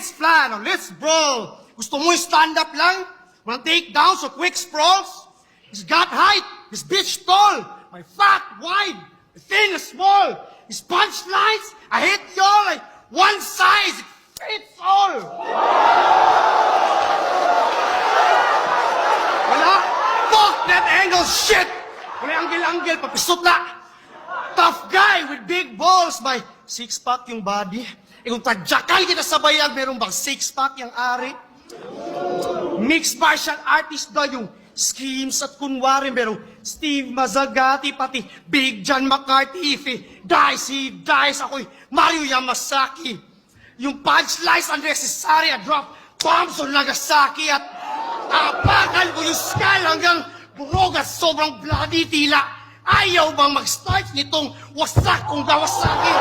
Let's plan, or let's brawl. Gusto mo yung stand-up lang? Walang takedowns or quick sprawls? He's got height, his bitch tall, my fat wide, the thin is small. His punchlines, I hit y'all like one size fits all. Wala? Fuck that angle shit! Wala angle-angle, papisot na. Tough guy with big balls, may six-pack yung body. Eh kung tadjakal kita sa bayag, meron bang six-pack yung ari? Mixed martial artist daw yung schemes at kunwari, merong Steve Mazzagatti, pati Big John McCarthy, Dicey, Dice, ako'y Mario Yamasaki. Yung punchlines unnecessary, I drop bombs on Nagasaki at apakan ko yung skull hanggang burog at sobrang bloody tila. Ayaw bang mag-start nitong wasak kong Kawasaki?